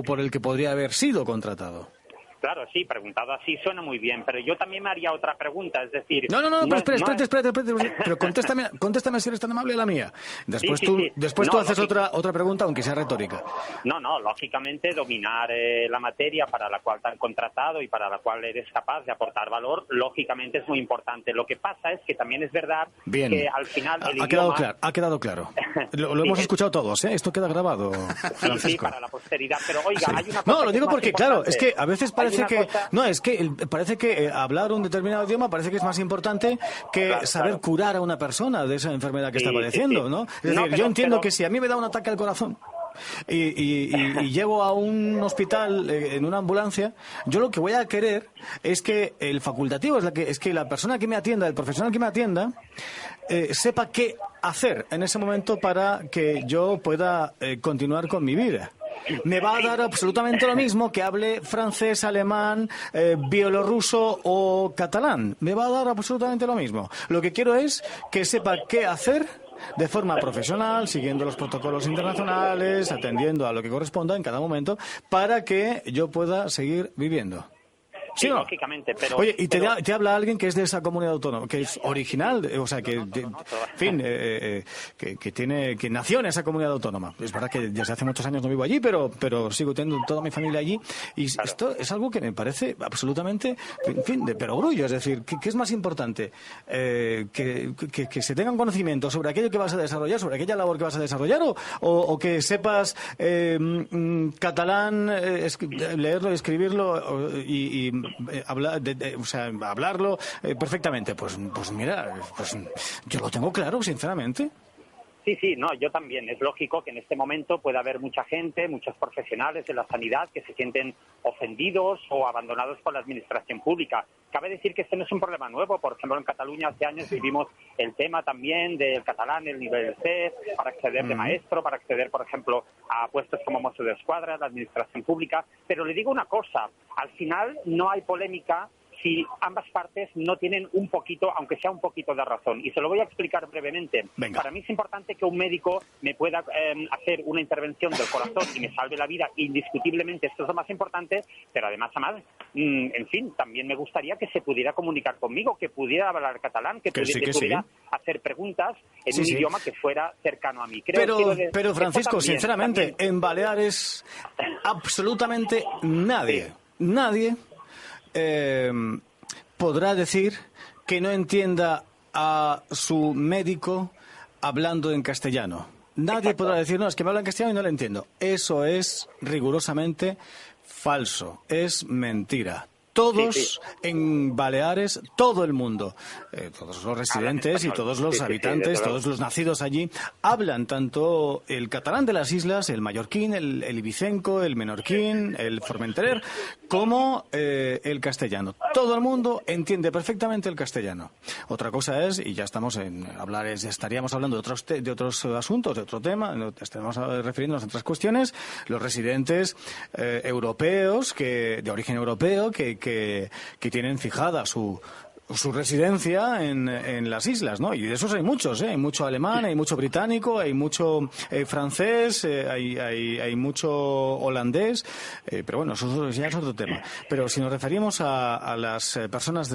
por el que podría haber sido contratado? Claro, sí, preguntado así suena muy bien, pero yo también me haría otra pregunta, es decir... No, espérate, pero contéstame si eres tan amable a la mía. Después tú haces otra pregunta, aunque sea retórica. No, lógicamente dominar la materia para la cual te han contratado y para la cual eres capaz de aportar valor, lógicamente es muy importante. Lo que pasa es que también es verdad que al final el idioma... Ha quedado claro. Lo hemos escuchado todos, ¿eh? Esto queda grabado, Francisco. Sí, para la posteridad, pero oiga, hay una cosa... No, lo digo porque, claro, es que a veces parece que hablar un determinado idioma parece que es más importante que saber curar a una persona de esa enfermedad que está padeciendo, ¿no? Es decir, yo entiendo que si a mí me da un ataque al corazón y llego a un hospital en una ambulancia, yo lo que voy a querer es que el facultativo, es que la persona que me atienda, el profesional que me atienda, sepa qué hacer en ese momento para que yo pueda continuar con mi vida. Me va a dar absolutamente lo mismo que hable francés, alemán, bielorruso o catalán. Me va a dar absolutamente lo mismo. Lo que quiero es que sepa qué hacer de forma profesional, siguiendo los protocolos internacionales, atendiendo a lo que corresponda en cada momento, para que yo pueda seguir viviendo. Sí, lógicamente, pero... Oye, y te habla alguien que es de esa comunidad autónoma, que es original, o sea, que que nació en esa comunidad autónoma. Es verdad que desde hace muchos años no vivo allí, pero sigo teniendo toda mi familia allí, y claro, esto es algo que me parece absolutamente, de perogrullo. Es decir, ¿qué es más importante? Que se tengan conocimiento sobre aquello que vas a desarrollar, sobre aquella labor que vas a desarrollar, o que sepas catalán, leerlo y escribirlo y hablarlo perfectamente. Pues mira, pues yo lo tengo claro, sinceramente. Sí, no, yo también. Es lógico que en este momento pueda haber mucha gente, muchos profesionales de la sanidad que se sienten ofendidos o abandonados por la administración pública. Cabe decir que este no es un problema nuevo. Por ejemplo, en Cataluña hace años vivimos el tema también del catalán, el nivel C, para acceder de maestro, para acceder, por ejemplo, a puestos como Mosso d'Esquadra, la administración pública. Pero le digo una cosa, al final no hay polémica si ambas partes no tienen un poquito, aunque sea un poquito de razón. Y se lo voy a explicar brevemente. Venga. Para mí es importante que un médico me pueda hacer una intervención del corazón y me salve la vida, indiscutiblemente, esto es lo más importante, pero además, en fin, también me gustaría que se pudiera comunicar conmigo, que pudiera hablar catalán, que pudiera hacer preguntas en un idioma que fuera cercano a mí. Pero Francisco, sinceramente, en Baleares absolutamente nadie podrá decir que no entienda a su médico hablando en castellano. Nadie podrá decir, no, es que me habla en castellano y no lo entiendo. Eso es rigurosamente falso, es mentira. Todos en Baleares, todo el mundo, todos los residentes y todos los habitantes, todos los nacidos allí, hablan tanto el catalán de las islas, el mallorquín, el ibicenco, el menorquín, el formenterer, como el castellano. Todo el mundo entiende perfectamente el castellano. Otra cosa es, y ya estamos estaríamos hablando de otros asuntos, de otro tema, estaremos refiriéndonos a otras cuestiones, los residentes europeos, de origen europeo, que tienen fijada su residencia en las islas, ¿no? Y de esos hay muchos, hay mucho alemán, hay mucho británico, hay mucho francés, hay mucho holandés, pero bueno, eso ya es otro tema. Pero si nos referimos a las personas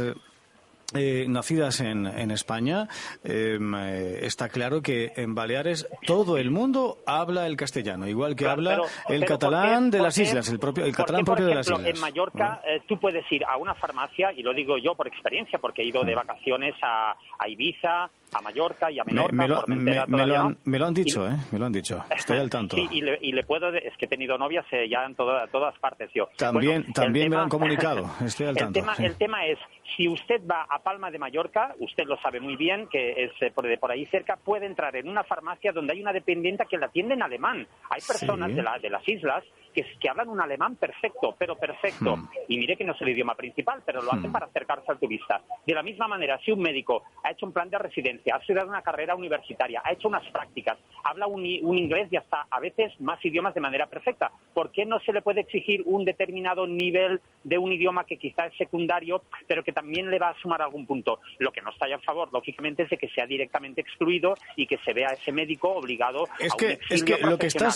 nacidas en España, está claro que en Baleares todo el mundo habla el castellano, igual que habla el catalán de las islas, el catalán propio de las islas. En Mallorca tú puedes ir a una farmacia, y lo digo yo por experiencia, porque he ido de vacaciones a Ibiza, a Mallorca y a Menorca. Me lo han dicho, me lo han dicho. Estoy al tanto. Sí, y le puedo... Es que he tenido novias ya en todas partes yo. También me lo han comunicado. Estoy al tanto. El tema es, si usted va a Palma de Mallorca, usted lo sabe muy bien, que es por ahí cerca, puede entrar en una farmacia donde hay una dependienta que la atiende en alemán. Hay personas de las islas que hablan un alemán perfecto, pero perfecto. Y mire que no es el idioma principal, pero lo hacen para acercarse al turista. De la misma manera, si un médico ha hecho un plan de residencia, ha estudiado una carrera universitaria, ha hecho unas prácticas, habla un inglés y hasta a veces más idiomas de manera perfecta, ¿por qué no se le puede exigir un determinado nivel de un idioma que quizá es secundario, pero que también le va a sumar algún punto? Lo que no está a favor, lógicamente, es de que sea directamente excluido y que se vea a ese médico obligado a un exilio profesional.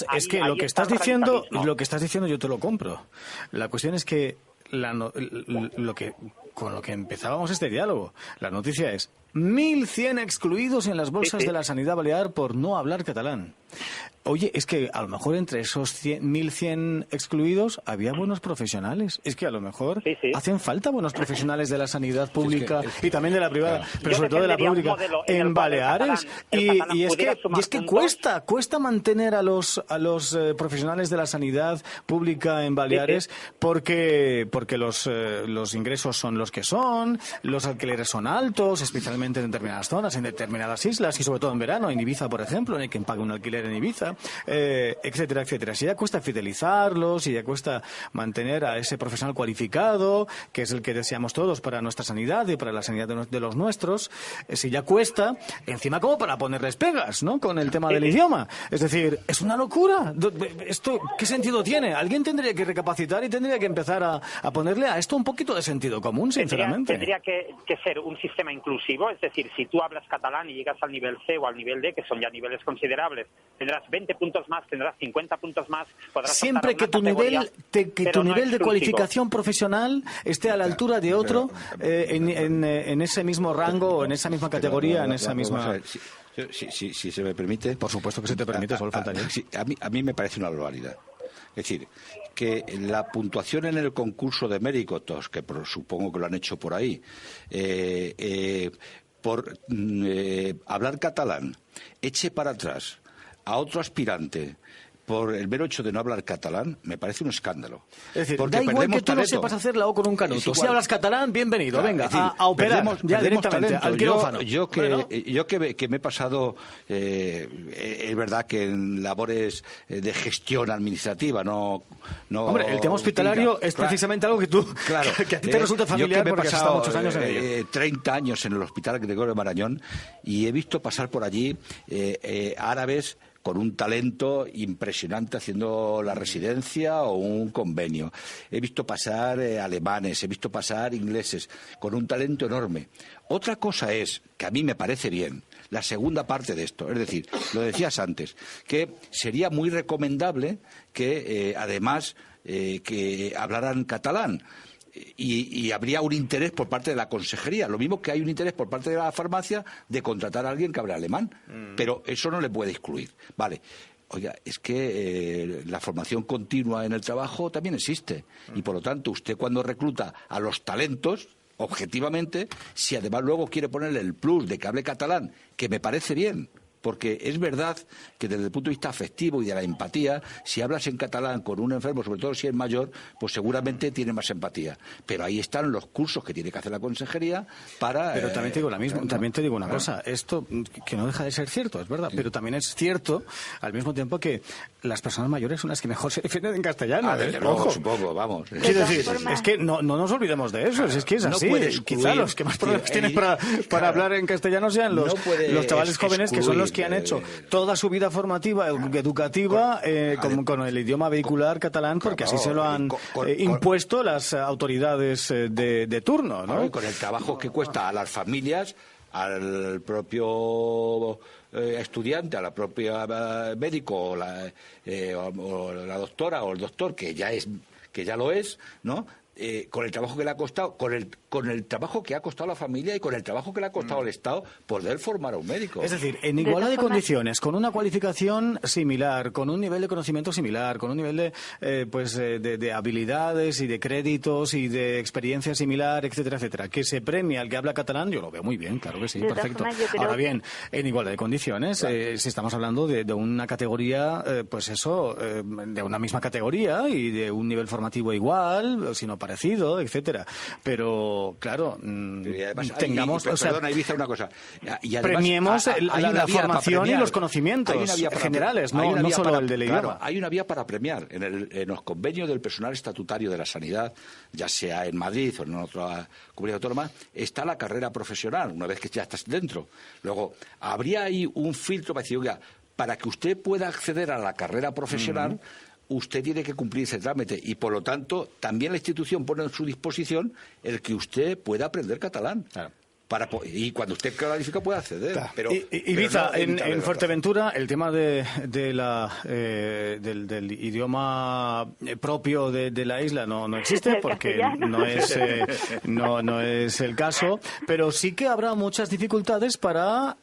Lo que estás diciendo yo te lo compro. La cuestión es que con lo que empezábamos este diálogo, la noticia es 1.100 excluidos en las bolsas de la sanidad balear por no hablar catalán. Oye, es que a lo mejor entre esos 1.100 excluidos había buenos profesionales. Es que a lo mejor hacen falta buenos profesionales de la sanidad pública y también de la privada, pero sobre todo de la pública en Baleares. Y es que cuesta mantener a los profesionales de la sanidad pública en Baleares porque los ingresos son los que son, los alquileres son altos, especialmente en determinadas zonas, en determinadas islas y sobre todo en verano, en Ibiza, por ejemplo, no hay quien pague un alquiler en Ibiza, etcétera, etcétera. Si ya cuesta fidelizarlos, si ya cuesta mantener a ese profesional cualificado, que es el que deseamos todos para nuestra sanidad y para la sanidad de los nuestros, si ya cuesta, encima como para ponerles pegas, ¿no? Con el tema del idioma. Es decir, es una locura. ¿Esto qué sentido tiene? Alguien tendría que recapacitar y tendría que empezar a ponerle a esto un poquito de sentido común, sinceramente. Tendría que ser un sistema inclusivo, es decir, si tú hablas catalán y llegas al nivel C o al nivel D, que son ya niveles considerables, tendrás 20 puntos más, tendrás 50 puntos más. Siempre que tu nivel de cualificación profesional esté a la altura de otro en ese mismo rango o en esa misma categoría, en esa misma... Si se me permite... Por supuesto que se te permite, solo faltaría. A mí me parece una barbaridad. Es decir, que la puntuación en el concurso de méritos, que supongo que lo han hecho por ahí, por hablar catalán, eche para atrás a otro aspirante por el mero hecho de no hablar catalán, me parece un escándalo. Es decir, da igual que tú no sepas hacer la O con un canuto. Si hablas catalán, bienvenido, claro, venga, decir, a operar ya directamente talento. Al quirófano. Yo que me he pasado, es verdad que en labores de gestión administrativa, no. Hombre, el tema hospitalario es precisamente algo que tú, que a ti te resulta familiar porque has estado muchos años en ello. 30 años en el Hospital Gregorio Marañón y he visto pasar por allí árabes con un talento impresionante haciendo la residencia o un convenio. He visto pasar alemanes, he visto pasar ingleses, con un talento enorme. Otra cosa es, que a mí me parece bien, la segunda parte de esto. Es decir, lo decías antes, que sería muy recomendable que, además, que hablaran catalán. Y habría un interés por parte de la consejería, lo mismo que hay un interés por parte de la farmacia de contratar a alguien que hable alemán, pero eso no le puede excluir. Vale, oiga, es que la formación continua en el trabajo también existe y por lo tanto usted cuando recluta a los talentos, objetivamente, si además luego quiere ponerle el plus de que hable catalán, que me parece bien, porque es verdad que desde el punto de vista afectivo y de la empatía, si hablas en catalán con un enfermo, sobre todo si es mayor, pues seguramente tiene más empatía. Pero ahí están los cursos que tiene que hacer la consejería para... Pero también te digo también te digo una cosa, esto que no deja de ser cierto, es verdad, pero también es cierto al mismo tiempo que las personas mayores son las que mejor se defienden en castellano. Desde luego, supongo, vamos. Quiero decir, es que no nos olvidemos de eso, es que es así. Quizá los que más problemas tienen para hablar en castellano sean los chavales jóvenes, que son los que han hecho toda su vida formativa, educativa, con el idioma vehicular catalán, porque así se lo han impuesto las autoridades de turno, ¿no? Con el trabajo que cuesta a las familias, al propio estudiante, a la propia médico o la doctora o el doctor, que ya lo es, ¿no? Con el trabajo que le ha costado, con el trabajo que ha costado a la familia y con el trabajo que le ha costado al Estado poder formar a un médico. Es decir, en igualdad de condiciones, con una cualificación similar, con un nivel de conocimiento similar, con un nivel de habilidades y de créditos y de experiencia similar, etcétera, etcétera, que se premia al que habla catalán, yo lo veo muy bien, claro que sí, perfecto. Ahora bien, en igualdad de condiciones, si estamos hablando de una categoría, de una misma categoría y de un nivel formativo igual, sino parecido, etcétera. Pero, claro, además, tengamos... Perdona, Ibiza, una cosa. Y además, premiemos la formación y los conocimientos generales, no solo el del idioma. Claro, hay una vía para premiar. En los convenios del personal estatutario de la sanidad, ya sea en Madrid o en otra comunidad autónoma, está la carrera profesional, una vez que ya estás dentro. Luego, habría ahí un filtro para decir, oiga, para que usted pueda acceder a la carrera profesional, usted tiene que cumplir ese trámite y, por lo tanto, también la institución pone en su disposición el que usted pueda aprender catalán. Claro. Y cuando usted clarifica puede acceder. Claro. Pero Ibiza, en Fuerteventura, el tema del idioma propio de la isla no existe porque no es el caso, pero sí que habrá muchas dificultades para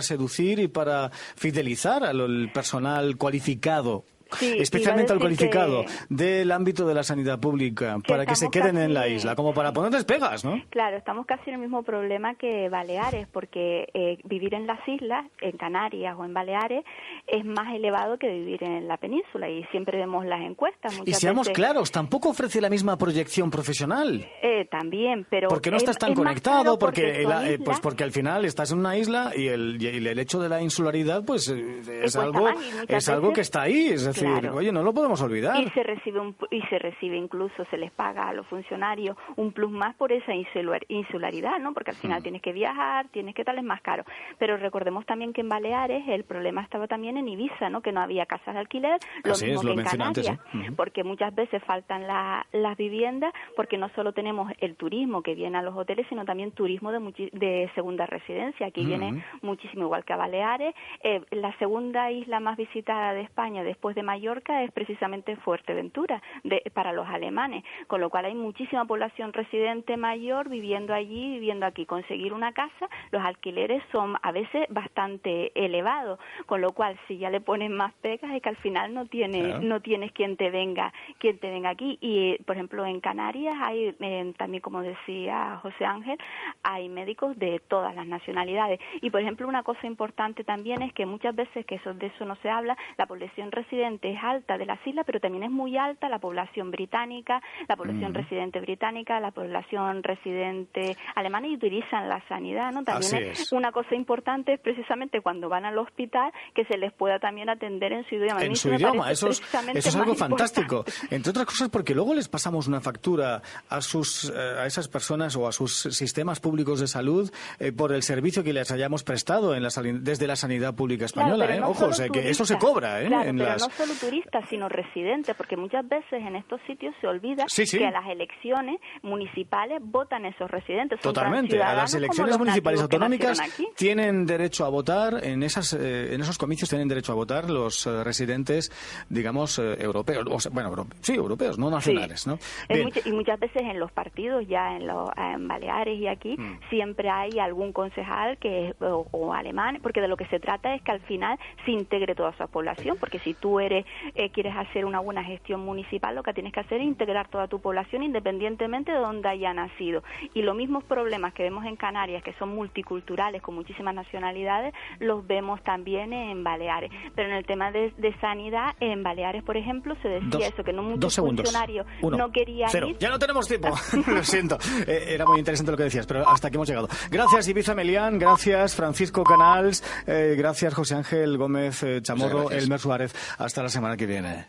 seducir y para fidelizar al personal cualificado. Sí, especialmente al cualificado del ámbito de la sanidad pública, para que se queden en la isla, como para ponerles pegas, ¿no? Claro, estamos casi en el mismo problema que Baleares, porque vivir en las islas, en Canarias o en Baleares, es más elevado que vivir en la península, y siempre vemos las encuestas. Y seamos claros, tampoco ofrece la misma proyección profesional. También, pero... Porque no estás tan conectado, porque al final estás en una isla y el hecho de la insularidad, pues es algo que está ahí, es decir, claro. Oye, no lo podemos olvidar. Y se recibe incluso, se les paga a los funcionarios un plus más por esa insularidad, ¿no? Porque al final tienes que viajar, tienes que tal, es más caro. Pero recordemos también que en Baleares el problema estaba también en Ibiza, ¿no? Que no había casas de alquiler, lo mismo que en Canarias, porque muchas veces faltan las viviendas, porque no solo tenemos el turismo que viene a los hoteles, sino también turismo de segunda residencia. Aquí viene muchísimo, igual que a Baleares. La segunda isla más visitada de España después de Mallorca es precisamente Fuerteventura para los alemanes, con lo cual hay muchísima población residente mayor viviendo allí, viviendo aquí. Conseguir una casa, los alquileres son a veces bastante elevados, con lo cual si ya le ponen más pegas es que al final no tienes quien te venga aquí. Y por ejemplo en Canarias hay también, como decía José Ángel, hay médicos de todas las nacionalidades. Y por ejemplo una cosa importante también es que muchas veces, que de eso no se habla, la población residente es alta de las islas, pero también es muy alta la población británica, la población residente británica, la población residente alemana, y utilizan la sanidad, ¿no? También es una cosa importante, precisamente cuando van al hospital, que se les pueda también atender en su idioma. En su idioma, eso es algo fantástico. Entre otras cosas porque luego les pasamos una factura a esas personas o a sus sistemas públicos de salud por el servicio que les hayamos prestado desde la sanidad pública española. Claro, no ojo, o sea, que eso se cobra. Claro, pero no solo turistas, sino residentes, porque muchas veces en estos sitios se olvida que a las elecciones municipales votan esos residentes. Totalmente. A las elecciones municipales autonómicas tienen derecho a votar, en esos comicios tienen derecho a votar los residentes, digamos, europeos. Europeos, no nacionales, ¿no? Y muchas veces en los partidos, ya en Baleares y aquí, siempre hay algún concejal o alemán, porque de lo que se trata es que al final se integre toda esa población, porque si tú quieres hacer una buena gestión municipal, lo que tienes que hacer es integrar toda tu población independientemente de donde haya nacido. Y los mismos problemas que vemos en Canarias, que son multiculturales, con muchísimas nacionalidades, los vemos también en Baleares. Pero en el tema de sanidad, en Baleares, por ejemplo, se decía que muchos funcionarios no querían ir. Ya no tenemos tiempo. Lo siento. Era muy interesante lo que decías, pero hasta aquí hemos llegado. Gracias, Ibiza Melián. Gracias, Francisco Canals. Gracias, José Ángel Gómez Chamorro, Elmer Suárez. Hasta la semana que viene.